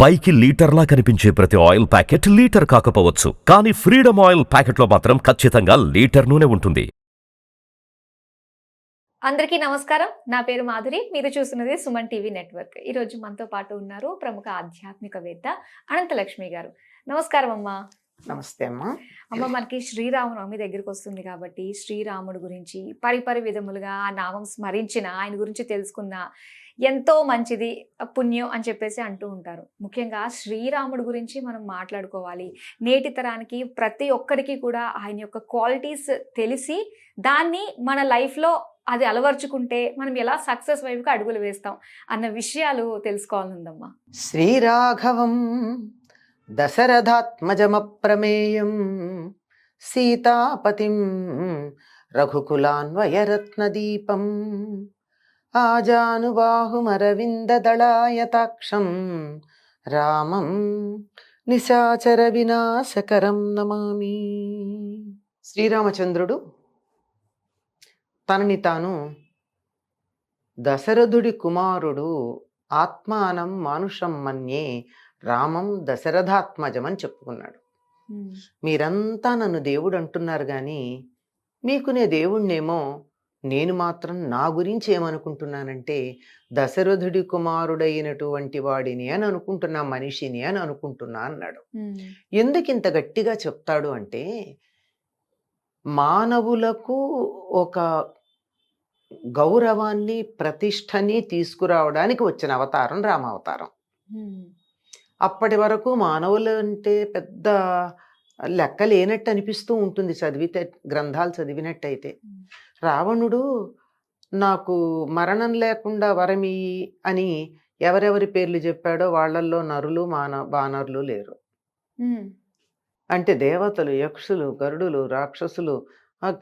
పైకి లీటర్లా కనిపించే ప్రతి ఆయిల్ ప్యాకెట్ లీటర్ కాకపోవచ్చు, కానీ ఫ్రీడమ్ ఆయిల్ ప్యాకెట్లో మాత్రం ఖచ్చితంగా లీటర్ నూనె ఉంటుంది. అందరికీ నమస్కారం. నా పేరు మాధురి. మీరు చూస్తున్నది సుమన్ టీవీ నెట్వర్క్. ఈరోజు మనతో పాటు ఉన్నారు ప్రముఖ ఆధ్యాత్మికవేత్త అనంతలక్ష్మి గారు. నమస్కారం అమ్మా. నమస్తే అమ్మా. అమ్మ, మనకి శ్రీరామనవమి దగ్గరికి వస్తుంది కాబట్టి శ్రీరాముడు గురించి పరిపరి విధములుగా ఆ నామం స్మరించిన, ఆయన గురించి తెలుసుకున్న ఎంతో మంచిది, పుణ్యం అని చెప్పేసి అంటూ ఉంటారు. ముఖ్యంగా శ్రీరాముడు గురించి మనం మాట్లాడుకోవాలి. నేటి తరానికి ప్రతి ఒక్కరికి కూడా ఆయన యొక్క క్వాలిటీస్ తెలిసి దాన్ని మన లైఫ్లో అది అలవర్చుకుంటే మనం ఎలా సక్సెస్ వైపుగా అడుగులు వేస్తాం అన్న విషయాలు తెలుసుకోవాలందమ్మా. శ్రీరాఘవం దశరథాత్మజమప్రమేయం సీతాపతిం రఘుకులాన్వయరత్నదీపం ఆజానుబాహుమరవిందదళాయతాక్షం రామం నిశాచర వినాశకరం నమామి. శ్రీరామచంద్రుడు తనని తాను దశరథుడి కుమారుడు, ఆత్మానం మానుషం మన్యే రామం దశరథాత్మజం అని చెప్పుకున్నాడు. మీరంతా నన్ను దేవుడు అంటున్నారు కానీ మీకు నే దేవుణ్ణేమో, నేను మాత్రం నా గురించి ఏమనుకుంటున్నానంటే దశరథుడి కుమారుడైనటువంటి వాడిని అని అనుకుంటున్నా, మనిషిని అని అనుకుంటున్నా అన్నాడు. ఎందుకు ఇంత గట్టిగా చెప్తాడు అంటే, మానవులకు ఒక గౌరవాన్ని, ప్రతిష్టని తీసుకురావడానికి వచ్చిన అవతారం రామావతారం. అప్పటి వరకు మానవులు అంటే పెద్ద లెక్క లేనట్టు అనిపిస్తూ ఉంటుంది చదివితే, గ్రంథాలు చదివినట్టయితే. రావణుడు నాకు మరణం లేకుండా వరమి అని ఎవరెవరి పేర్లు చెప్పాడో వాళ్ళల్లో నరులు వానరులు లేరు. అంటే దేవతలు, యక్షులు, గరుడులు, రాక్షసులు,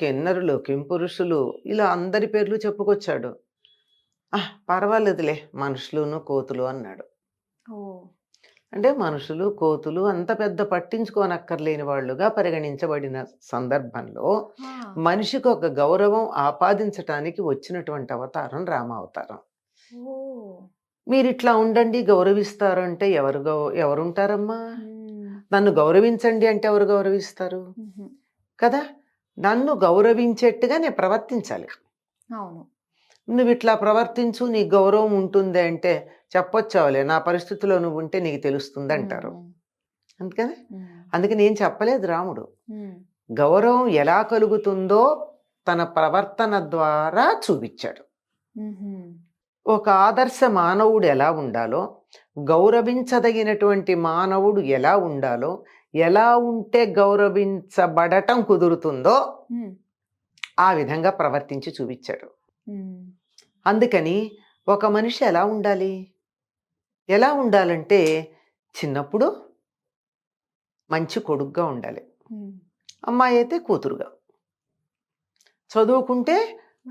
కిన్నరులు, కింపురుషులు, ఇలా అందరి పేర్లు చెప్పుకొచ్చాడు. పర్వాలేదులే మనుషులును కోతులు అన్నాడు. అంటే మనుషులు, కోతులు అంత పెద్ద పట్టించుకోనక్కర్లేని వాళ్ళుగా పరిగణించబడిన సందర్భంలో మనిషికి ఒక గౌరవం ఆపాదించటానికి వచ్చినటువంటి అవతారం రామావతారం. మీరు ఇట్లా ఉండండి, గౌరవిస్తారు అంటే ఎవరుంటారమ్మా? నన్ను గౌరవించండి అంటే ఎవరు గౌరవిస్తారు కదా? నన్ను గౌరవించేట్టుగా నేను ప్రవర్తించాలి. అవును. నువ్వు ఇట్లా ప్రవర్తించు, నీ గౌరవం ఉంటుంది అంటే చెప్పొచ్చావులే, నా పరిస్థితిలో నువ్వు ఉంటే నీకు తెలుస్తుంది అంటారు. అందుకని అందుకని నేను చెప్పలేదు, రాముడు గౌరవం ఎలా కలుగుతుందో తన ప్రవర్తన ద్వారా చూపించాడు. ఒక ఆదర్శ మానవుడు ఎలా ఉండాలో, గౌరవించదగినటువంటి మానవుడు ఎలా ఉండాలో, ఎలా ఉంటే గౌరవించబడటం కుదురుతుందో ఆ విధంగా ప్రవర్తించి చూపించాడు. అందుకని ఒక మనిషి ఎలా ఉండాలి? ఎలా ఉండాలంటే చిన్నప్పుడు మంచి కొడుకుగా ఉండాలి, అమ్మాయి అయితే కూతురుగా, చదువుకుంటే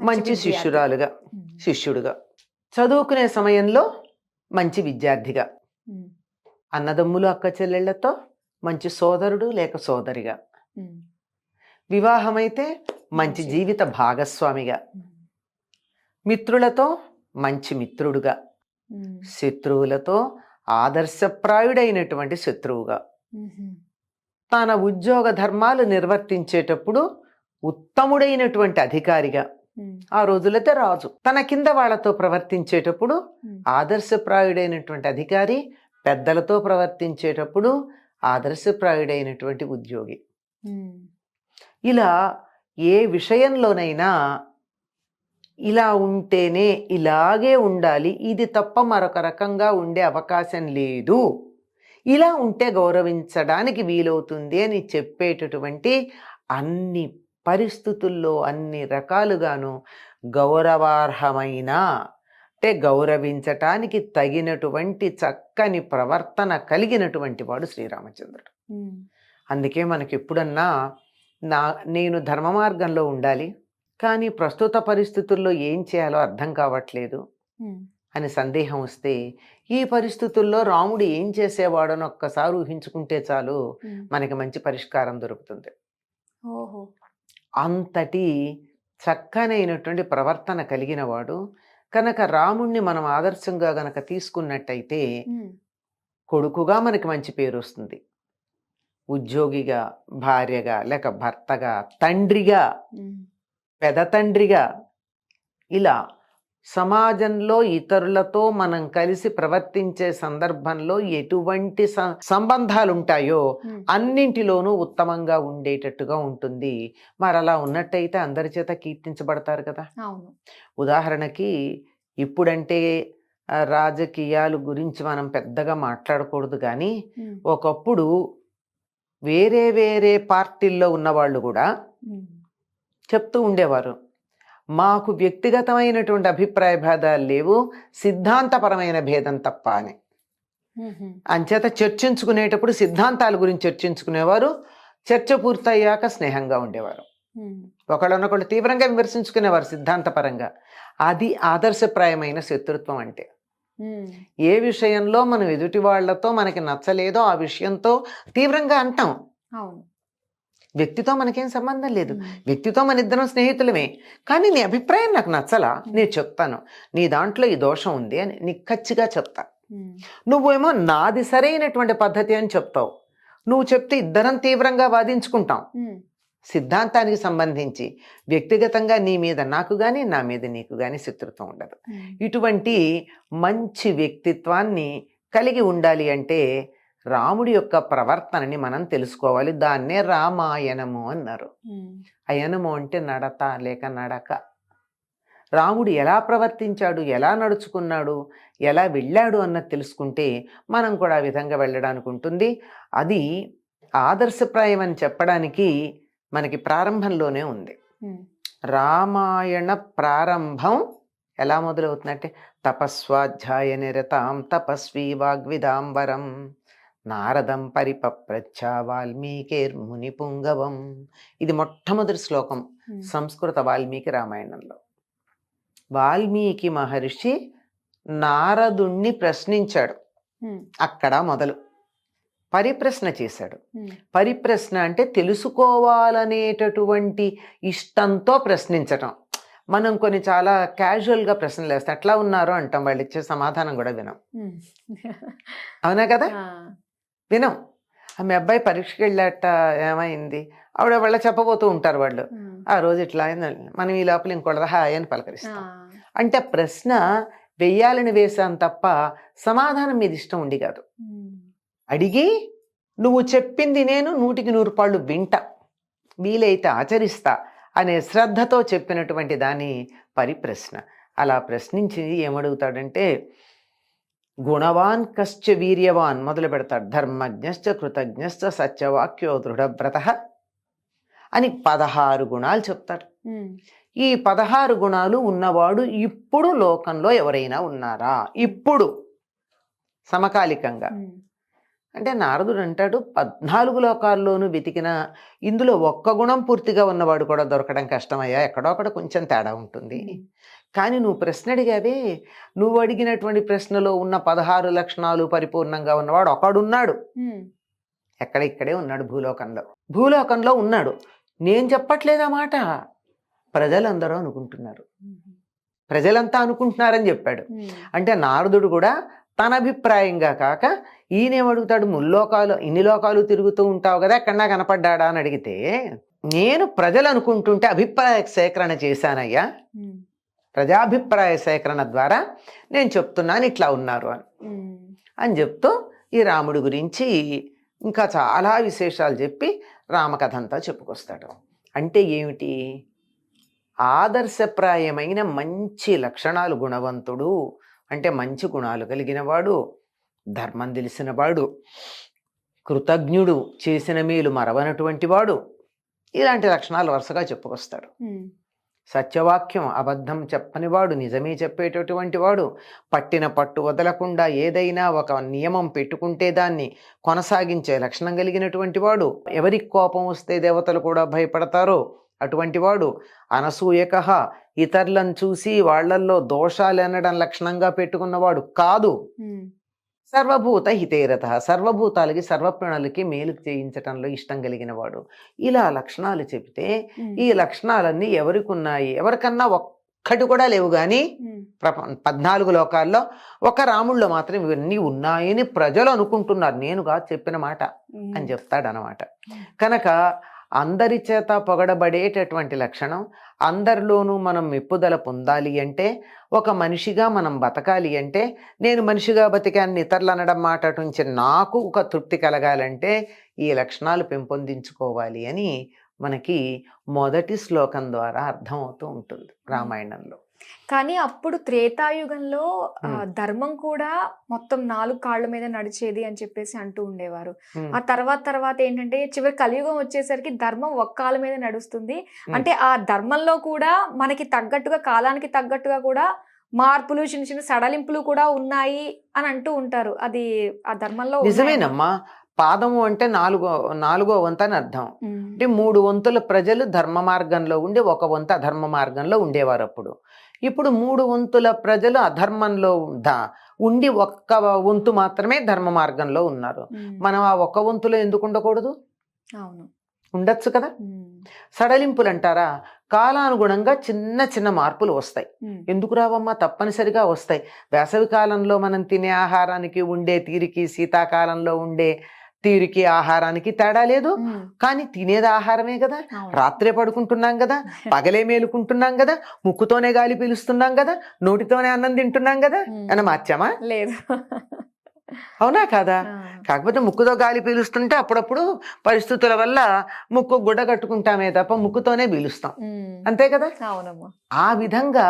మంచి శిష్యుడుగా, చదువుకునే సమయంలో మంచి విద్యార్థిగా, అన్నదమ్ములు అక్క చెల్లెళ్లతో మంచి సోదరుడు లేక సోదరిగా, వివాహమైతే మంచి జీవిత భాగస్వామిగా, మిత్రులతో మంచి మిత్రుడుగా, శత్రువులతో ఆదర్శప్రాయుడైనటువంటి శత్రువుగా, తన ఉద్యోగ ధర్మాలు నిర్వర్తించేటప్పుడు ఉత్తముడైనటువంటి అధికారిగా, ఆ రోజులైతే రాజు, తన కింద వాళ్ళతో ప్రవర్తించేటప్పుడు ఆదర్శప్రాయుడైనటువంటి అధికారి, పెద్దలతో ప్రవర్తించేటప్పుడు ఆదర్శప్రాయుడైనటువంటి ఉద్యోగి. ఇలా ఏ విషయంలోనైనా ఇలా ఉంటేనే ఇలాగే ఉండాలి, ఇది తప్ప మరొక రకంగా ఉండే అవకాశం లేదు, ఇలా ఉంటే గౌరవించడానికి వీలవుతుంది అని చెప్పేటటువంటి అన్ని పరిస్థితుల్లో అన్ని రకాలుగాను గౌరవార్హమైన అంటే గౌరవించటానికి తగినటువంటి చక్కని ప్రవర్తన కలిగినటువంటి వాడు శ్రీరామచంద్రుడు. అందుకే మనకి ఎప్పుడన్నా నేను ధర్మ మార్గంలో ఉండాలి కానీ ప్రస్తుత పరిస్థితుల్లో ఏం చేయాలో అర్థం కావట్లేదు అని సందేహం వస్తే, ఈ పరిస్థితుల్లో రాముడు ఏం చేసేవాడని ఒక్కసారి ఊహించుకుంటే చాలు మనకి మంచి పరిష్కారం దొరుకుతుంది. అంతటి చక్కనైనటువంటి ప్రవర్తన కలిగిన వాడు కనుక రాముణ్ణి మనం ఆదర్శంగా గనక తీసుకున్నట్టయితే కొడుకుగా మనకి మంచి పేరు వస్తుంది, ఉద్యోగిగా, భార్యగా, లేక భర్తగా, తండ్రిగా, పెద తండ్రిగా, ఇలా సమాజంలో ఇతరులతో మనం కలిసి ప్రవర్తించే సందర్భంలో ఎటువంటి సంబంధాలు ఉంటాయో అన్నింటిలోనూ ఉత్తమంగా ఉండేటట్టుగా ఉంటుంది. మరి అలా ఉన్నట్టయితే అందరి చేత కీర్తించబడతారు కదా. అవును. ఉదాహరణకి ఇప్పుడంటే రాజకీయాలు గురించి మనం పెద్దగా మాట్లాడకూడదు, కానీ ఒకప్పుడు వేరే వేరే పార్టీల్లో ఉన్నవాళ్ళు కూడా చెప్తూ ఉండేవారు, మాకు వ్యక్తిగతమైనటువంటి అభిప్రాయ భేదాలు లేవు, సిద్ధాంతపరమైన భేదం తప్ప అని. అంచేత చర్చించుకునేటప్పుడు సిద్ధాంతాల గురించి చర్చించుకునేవారు, చర్చ పూర్తయ్యాక స్నేహంగా ఉండేవారు, ఒకళ్ళనొకళ్ళు తీవ్రంగా విమర్శించుకునేవారు సిద్ధాంతపరంగా. అది ఆదర్శప్రాయమైన శత్రుత్వం అంటే. ఏ విషయంలో మనం ఎదుటి వాళ్లతో మనకి నచ్చలేదో ఆ విషయంతో తీవ్రంగా అంటాం. వ్యక్తితో మనకేం సంబంధం లేదు, వ్యక్తితో మన ఇద్దరం స్నేహితులమే, కానీ నీ అభిప్రాయం నాకు నచ్చలా, నేను చెప్తాను, నీ దాంట్లో ఈ దోషం ఉంది అని నీకు ఖచ్చితంగా చెప్తా. నువ్వేమో నాది సరైనటువంటి పద్ధతి అని చెప్తావు, నువ్వు చెప్తే ఇద్దరం తీవ్రంగా వాదించుకుంటాం. సిద్ధాంతానికి సంబంధించి వ్యక్తిగతంగా నీ మీద నాకు కానీ నా మీద నీకు కానీ శత్రుత్వం ఉండదు. ఇటువంటి మంచి వ్యక్తిత్వాన్ని కలిగి ఉండాలి అంటే రాముడి యొక్క ప్రవర్తనని మనం తెలుసుకోవాలి. దాన్నే రామాయణము అన్నారు. అయనము అంటే నడత లేక నడక. రాముడు ఎలా ప్రవర్తించాడు, ఎలా నడుచుకున్నాడు, ఎలా వెళ్ళాడు అన్నది తెలుసుకుంటే మనం కూడా ఆ విధంగా వెళ్ళడానికి ఉంటుంది. అది ఆదర్శప్రాయం అని చెప్పడానికి మనకి ప్రారంభంలోనే ఉంది. రామాయణ ప్రారంభం ఎలా మొదలవుతుందంటే తపస్వాధ్యాయ నిరతాం తపస్వీ వాగ్విదాంబరం నారదం పరిపప్రచ్ఛ వాల్మీకిర్ముని పుంగవం. ఇది మొట్టమొదటి శ్లోకం సంస్కృత వాల్మీకి రామాయణంలో. వాల్మీకి మహర్షి నారదుణ్ణి ప్రశ్నించాడు. అక్కడ మొదలు పరిప్రశ్న చేశాడు. పరిప్రశ్న అంటే తెలుసుకోవాలనేటటువంటి ఇష్టంతో ప్రశ్నించటం. మనం కొన్ని చాలా క్యాజువల్గా ప్రశ్నలు వేస్తాం, ఎట్లా ఉన్నారో అంటాం, వాళ్ళు ఇచ్చే సమాధానం కూడా వినం. అవునా కదా, వినం. మీ అబ్బాయి పరీక్షకి వెళ్ళాట, ఏమైంది, ఆవిడ వాళ్ళ చెప్పబోతూ ఉంటారు వాళ్ళు, ఆ రోజు ఇట్లా అయిందని, మనం ఈ లోపల ఇంకోటి హాయ్ అని పలకరిస్తాం. అంటే ప్రశ్న వెయ్యాలని వేసాం తప్ప సమాధానం మీద ఇష్టం ఉండి కాదు. అడిగి నువ్వు చెప్పింది నేను 100% వింటా, వీలైతే ఆచరిస్తా అనే శ్రద్ధతో చెప్పినటువంటి దాని పరిప్రశ్న. అలా ప్రశ్నించి ఏమడుగుతాడంటే గుణవాన్ కశ్చ వీర్యవాన్ మొదలు పెడతాడు. ధర్మజ్ఞశ్చ కృతజ్ఞశ్చ సత్యవాక్యో దృఢవ్రత అని 16 గుణాలు చెప్తాడు. ఈ 16 గుణాలు ఉన్నవాడు ఇప్పుడు లోకంలో ఎవరైనా ఉన్నారా? ఇప్పుడు సమకాలికంగా అంటే నారదుడు అంటాడు 14 లోకాల్లోనూ వెతికిన ఇందులో ఒక్క గుణం పూర్తిగా ఉన్నవాడు కూడా దొరకడం కష్టమయ్యా, ఎక్కడో అక్కడ కొంచెం తేడా ఉంటుంది. కానీ నువ్వు ప్రశ్న అడిగావే, నువ్వు అడిగినటువంటి ప్రశ్నలో ఉన్న 16 లక్షణాలు పరిపూర్ణంగా ఉన్నవాడు ఒకడున్నాడు. ఇక్కడే ఉన్నాడు, భూలోకంలో ఉన్నాడు. నేను చెప్పట్లేదా మాట, ప్రజలందరూ అనుకుంటున్నారు, ప్రజలంతా అనుకుంటున్నారని చెప్పాడు. అంటే నారదుడు కూడా తన అభిప్రాయంగా కాక ఈయనేమడుగుతాడు, ముల్లోకాలు ఇన్ని లోకాలు తిరుగుతూ ఉంటావు కదా, ఎక్కడన్నా కనపడ్డా అని అడిగితే, నేను ప్రజలు అనుకుంటుంటే అభిప్రాయ సేకరణ చేశానయ్యా, ప్రజాభిప్రాయ సేకరణ ద్వారా నేను చెప్తున్నాను ఇట్లా ఉన్నారు అని చెప్తూ ఈ రాముడి గురించి ఇంకా చాలా విశేషాలు చెప్పి రామకథ అంతా చెప్పుకొస్తాడు. అంటే ఏమిటి? ఆదర్శప్రాయమైన మంచి లక్షణాలు, గుణవంతుడు అంటే మంచి గుణాలు కలిగినవాడు, ధర్మం తెలిసినవాడు, కృతజ్ఞుడు, చేసిన మేలు మరవనటువంటి వాడు, ఇలాంటి లక్షణాలు వరుసగా చెప్పుకొస్తాడు. సత్యవాక్యం, అబద్ధం చెప్పనివాడు, నిజమే చెప్పేటటువంటి వాడు, పట్టిన పట్టు వదలకుండా ఏదైనా ఒక నియమం పెట్టుకుంటే దాన్ని కొనసాగించే లక్షణం కలిగినటువంటి వాడు, ఎవరికి కోపం వస్తే దేవతలు కూడా భయపడతారో అటువంటి వాడు, అనసూయక ఇతరులను చూసి వాళ్లల్లో దోషాలు అనడం లక్షణంగా పెట్టుకున్నవాడు కాదు. సర్వభూత హితేరత, సర్వభూతాలకి సర్వప్రాణులకి మేలు చేయించటంలో ఇష్టం కలిగిన వాడు. ఇలా లక్షణాలు చెబితే ఈ లక్షణాలన్నీ ఎవరికి ఉన్నాయి? ఎవరికన్నా ఒక్క ఒక్కటి కూడా లేవు కానీ ఉమ్, 14 లోకాల్లో ఒక రాముల్లో మాత్రం ఇవన్నీ ఉన్నాయని ప్రజలు అనుకుంటున్నారు, నేనుగా చెప్పిన మాట అని చెప్తాడు అనమాట. కనుక అందరి చేత పొగడబడేటటువంటి లక్షణం, అందరిలోనూ మనం మెప్పుదల పొందాలి అంటే, ఒక మనిషిగా మనం బతకాలి అంటే, నేను మనిషిగా బతికాన్ని ఇతరులు అనడం మాట నుంచి నాకు ఒక తృప్తి కలగాలంటే ఈ లక్షణాలు పెంపొందించుకోవాలి అని మనకి మొదటి శ్లోకం ద్వారా అర్థమవుతూ ఉంటుంది రామాయణంలో. కానీ అప్పుడు త్రేతాయుగంలో ఉమ్, ధర్మం కూడా మొత్తం 4 కాళ్ళ మీద నడిచేది అని చెప్పేసి అంటూ ఉండేవారు. ఉమ్, ఆ తర్వాత ఏంటంటే చివరి కలియుగం వచ్చేసరికి ధర్మం ఒక్క కాళ్ళ మీద నడుస్తుంది. ఉమ్. అంటే ఆ ధర్మంలో కూడా మనకి తగ్గట్టుగా, కాలానికి తగ్గట్టుగా కూడా మార్పులు, చిన్న చిన్న సడలింపులు కూడా ఉన్నాయి అని అంటూ ఉంటారు. అది ఆ ధర్మంలో ఉన్నాయా? నిజమేనమ్మా. పాదము అంటే నాలుగో వంతు అని అర్థం. ఉమ్, అంటే 3 వంతుల ప్రజలు ధర్మ మార్గంలో ఉండి 1 వంతు అధర్మ మార్గంలో ఉండేవారు అప్పుడు. ఇప్పుడు 3 వంతుల ప్రజలు అధర్మంలో ఉండి 1 వంతు మాత్రమే ధర్మ మార్గంలో ఉన్నారు. ఉమ్, మనం ఆ 1 వంతులో ఎందుకు ఉండకూడదు? అవును. ఉండొచ్చు కదా. ఉమ్, సడలింపులు అంటారా, కాలానుగుణంగా చిన్న చిన్న మార్పులు వస్తాయి. ఉమ్, ఎందుకు రావమ్మా? తప్పనిసరిగా వస్తాయి. వేసవి కాలంలో మనం తినే ఆహారానికి ఉండే తీరికి, శీతాకాలంలో ఉండే తీరికి ఆహారానికి తేడా లేదు. ఉమ్, కానీ తినేది ఆహారమే కదా. అవును. రాత్రే పడుకుంటున్నాం కదా, పగలే మేలుకుంటున్నాం కదా, ముక్కుతోనే గాలి పీలుస్తున్నాం కదా, నోటితోనే అన్నం తింటున్నాం కదా. ఉమ్, అని మార్చామా? లేదు. అవునా కాదా? ఆ, కాకపోతే ముక్కుతో గాలి పీలుస్తుంటే అప్పుడప్పుడు పరిస్థితుల వల్ల ముక్కు గుడ్డ కట్టుకుంటామే తప్ప ముక్కుతోనే పీలుస్తాం, ఉమ్, అంతే కదా. అవునమ్మా. ఆ విధంగా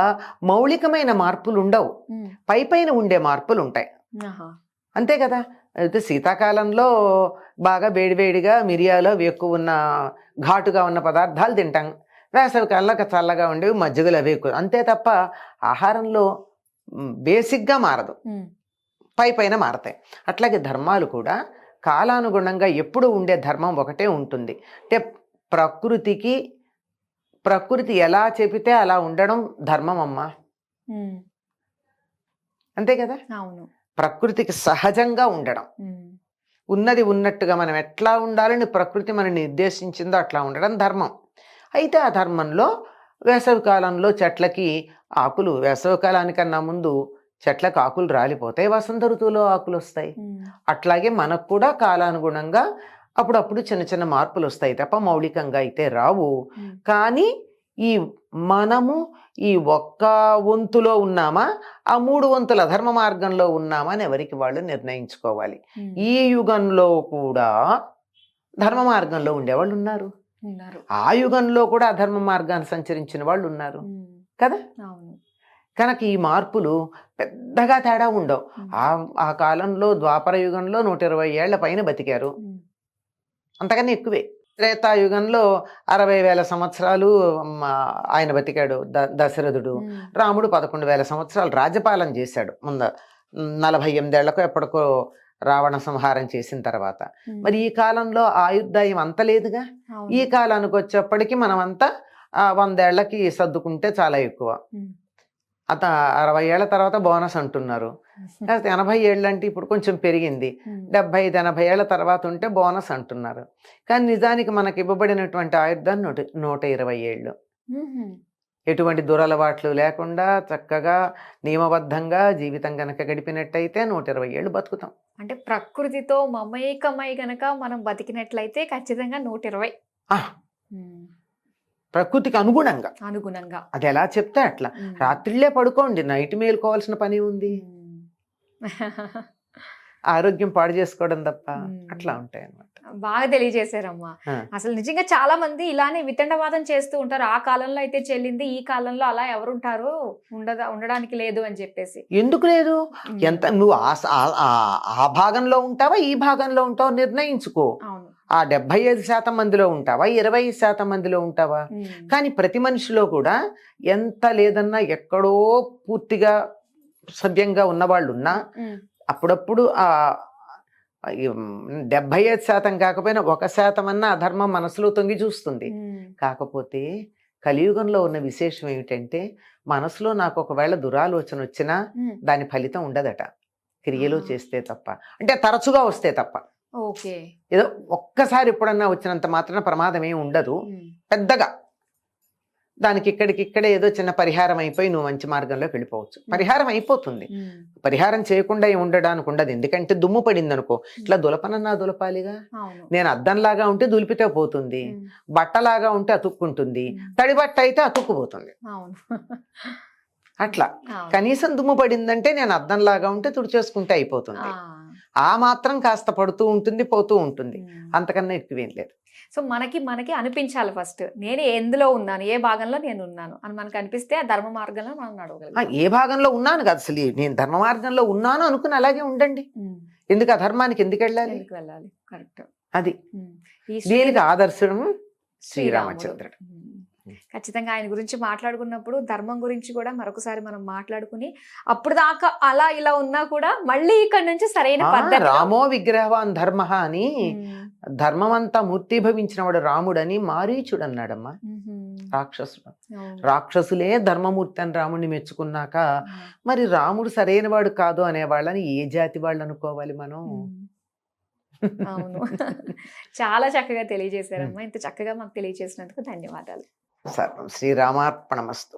మౌలికమైన మార్పులు ఉండవు, ఉమ్, పైన ఉండే మార్పులు ఉంటాయి, ఆహా. అంతే కదా. అయితే శీతాకాలంలో బాగా వేడివేడిగా మిరియాలు అవి ఎక్కువ ఉన్న ఘాటుగా ఉన్న పదార్థాలు తింటాం. వేసవి కాలంలో చల్లగా ఉండేవి మజ్జిగలు అవి ఎక్కువ, అంతే తప్ప ఆహారంలో బేసిక్గా మారదు, ఉమ్, పైన మారతాయి. అట్లాగే ధర్మాలు కూడా కాలానుగుణంగా ఎప్పుడు ఉండే ధర్మం ఒకటే ఉంటుంది. అంటే ప్రకృతి ఎలా చెబితే అలా ఉండడం ధర్మం అమ్మా, ఉమ్, అంతే కదా. అవును. ప్రకృతికి సహజంగా ఉండడం, ఉమ్, ఉన్నది ఉన్నట్టుగా మనం ఎట్లా ఉండాలని ప్రకృతి మనని నిర్దేశించిందో అట్లా ఉండడం ధర్మం. అయితే ఆ ధర్మంలో వేసవి కాలంలో చెట్లకి ఆకులు, వేసవి కాలానికన్నా ముందు చెట్లకు ఆకులు రాలిపోతాయి, వసంత ఋతువులో ఆకులు వస్తాయి. ఉమ్, అట్లాగే మనకు కూడా కాలానుగుణంగా అప్పుడప్పుడు చిన్న చిన్న మార్పులు వస్తాయి తప్ప మౌలికంగా అయితే రావు. ఉమ్, కానీ ఈ మనము ఈ 1 వంతులో ఉన్నామా, ఆ 3 వంతుల ధర్మ మార్గంలో ఉన్నామా అని ఎవరికి వాళ్ళు నిర్ణయించుకోవాలి. ఉమ్, ఈ యుగంలో కూడా ధర్మ మార్గంలో ఉండేవాళ్ళు ఉన్నారు, ఉన్నారు. ఆ యుగంలో కూడా అధర్మ మార్గాన్ని సంచరించిన వాళ్ళు ఉన్నారు ఉమ్, కదా. అవును. కనుక ఈ మార్పులు పెద్దగా తేడా ఉండవు. ఉమ్, ఆ కాలంలో ద్వాపర యుగంలో 120 ఏళ్ల పైన బతికారు, ఉమ్, అంతకన్నా ఎక్కువే. త్రేతాయుగంలో 60,000 సంవత్సరాలు ఆయన బతికాడు దశరథుడు. ఉమ్, రాముడు 11,000 సంవత్సరాలు రాజ్యపాలన చేశాడు. 48 ఏళ్లకు ఎప్పటికో రావణ సంహారం చేసిన తర్వాత. ఉమ్, మరి ఈ కాలంలో ఆయుర్దాయం అంత లేదుగా. అవును. ఈ కాలానికి వచ్చేప్పటికి మనమంతా 100 ఏళ్లకి సర్దుకుంటే చాలా ఎక్కువ. ఉమ్, 60 ఏళ్ల తర్వాత బోనస్ అంటున్నారు, లేకపోతే 80 ఏళ్ళు అంటే ఇప్పుడు కొంచెం పెరిగింది, ఉమ్, 75-80 ఏళ్ల తర్వాత ఉంటే బోనస్ అంటున్నారు. కానీ నిజానికి మనకి ఇవ్వబడినటువంటి ఆయుర్దాయం 120 ఏళ్ళు. ఉమ్, ఎటువంటి దురలవాట్లు లేకుండా చక్కగా నియమబద్ధంగా జీవితం గనక గడిపినట్టయితే 120 ఏళ్ళు బతుకుతాం. అంటే ప్రకృతితో మమేకమై గనక మనం బతికినట్లయితే ఖచ్చితంగా 120. ఆ, ప్రకృతికి అనుగుణంగా, అనుగుణంగా. అది ఎలా చెప్తే అట్లా. ఉమ్, రాత్రిళ్ళే పడుకోండి, నైట్ మేలుకోవాల్సిన పని ఉంది, ఉమ్. ఆరోగ్యం పాడు చేసుకోవడం తప్ప. ఉమ్. అట్లా ఉంటాయి అన్నమాట. బాగా తెలియజేశారమ్మా. ఆ. అసలు నిజంగా చాలా మంది ఇలానే వితండవాదం చేస్తూ ఉంటారు. ఆ కాలంలో అయితే చెల్లింది, ఈ కాలంలో అలా ఎవరుంటారు, ఉండడానికి లేదు అని చెప్పేసి. ఎందుకు లేదు? ఉమ్, ఎంత నువ్వు ఆ భాగంలో ఉంటావా, ఈ భాగంలో ఉంటావా నిర్ణయించుకో. అవును. ఆ 75% మందిలో ఉంటావా, 25% మందిలో ఉంటావా? ఉమ్, కానీ ప్రతి మనిషిలో కూడా ఎంత లేదన్నా ఎక్కడో పూర్తిగా సభ్యంగా ఉన్నవాళ్ళు ఉన్నా ఉమ్, అప్పుడప్పుడు 75% కాకపోయినా 1% అన్నా అధర్మం మనసులో తొంగి చూస్తుంది. ఉమ్, కాకపోతే కలియుగంలో ఉన్న విశేషం ఏమిటంటే, మనసులో నాకు ఒకవేళ దురాలోచన వచ్చినా ఉమ్. దాని ఫలితం ఉండదట, క్రియలో ఆ. చేస్తే తప్ప. అంటే తరచుగా వస్తే తప్ప. ఓకే. ఏదో ఒక్కసారి ఎప్పుడన్నా వచ్చినంత మాత్రాన ప్రమాదం ఏమి ఉండదు ఉమ్, పెద్దగా. దానికి ఇక్కడికిక్కడే ఏదో చిన్న పరిహారం అయిపోయి నువ్వు మంచి మార్గంలోకి వెళ్ళిపోవచ్చు. పరిహారం అయిపోతుంది. పరిహారం చేయకుండా ఉండడానికి ఉండదు. ఎందుకంటే దుమ్ము పడింది అనుకో, ఇట్లా దులపనన్నా దులపాలిగా. అవును. నేను అద్దంలాగా ఉంటే దులిపితే పోతుంది, బట్టలాగా ఉంటే అతుక్కుంటుంది, తడి బట్ట అయితే అతుక్కుపోతుంది. అవును. అట్లా అవును. కనీసం దుమ్ము పడిందంటే నేను అద్దంలాగా ఉంటే తుడిచేసుకుంటే అయిపోతుంది. ఆ మాత్రం కాస్త పడుతూ ఉంటుంది, పోతూ ఉంటుంది, అంతకన్నా ఎక్కువేం లేదు. సో మనకి అనిపించాలి ఫస్ట్, నేను ఎందులో ఉన్నాను, ఏ భాగంలో నేను ఉన్నాను అని మనకు అనిపిస్తే ఆ ధర్మ మార్గంలో మనం నడవగలం. ఏ భాగంలో ఉన్నాను కదా, అసలు నేను ధర్మ మార్గంలో ఉన్నాను అనుకుని అలాగే ఉండండి. ఎందుకు అధర్మానికి ఎందుకు వెళ్ళాలి? వెళ్ళాలి. కరెక్ట్. అది ఈ దీనికి ఆదర్శం శ్రీరామచంద్రుడు. ఖచ్చితంగా ఆయన గురించి మాట్లాడుకున్నప్పుడు ధర్మం గురించి కూడా మరొకసారి మనం మాట్లాడుకుని, అప్పుడు దాకా అలా ఇలా ఉన్నా కూడా మళ్ళీ ఇక్కడ నుంచి సరైన పద్ధతి. రామో విగ్రహవాన్ ధర్మ అని, ధర్మమంతా మూర్తిభవించిన వాడు రాముడని మారీచుడు అన్నాడమ్మా. రాక్షసుడు, రాక్షసులే ధర్మమూర్తి అని రాముడిని మెచ్చుకున్నాక మరి రాముడు సరైన వాడు కాదు అనే వాళ్ళని ఏ జాతి వాళ్ళు అనుకోవాలి మనం? అవును. చాలా చక్కగా తెలియజేశారమ్మా. ఇంత చక్కగా మాకు తెలియజేసినందుకు ధన్యవాదాలు. సర్వం శ్రీరామార్పణమస్తు.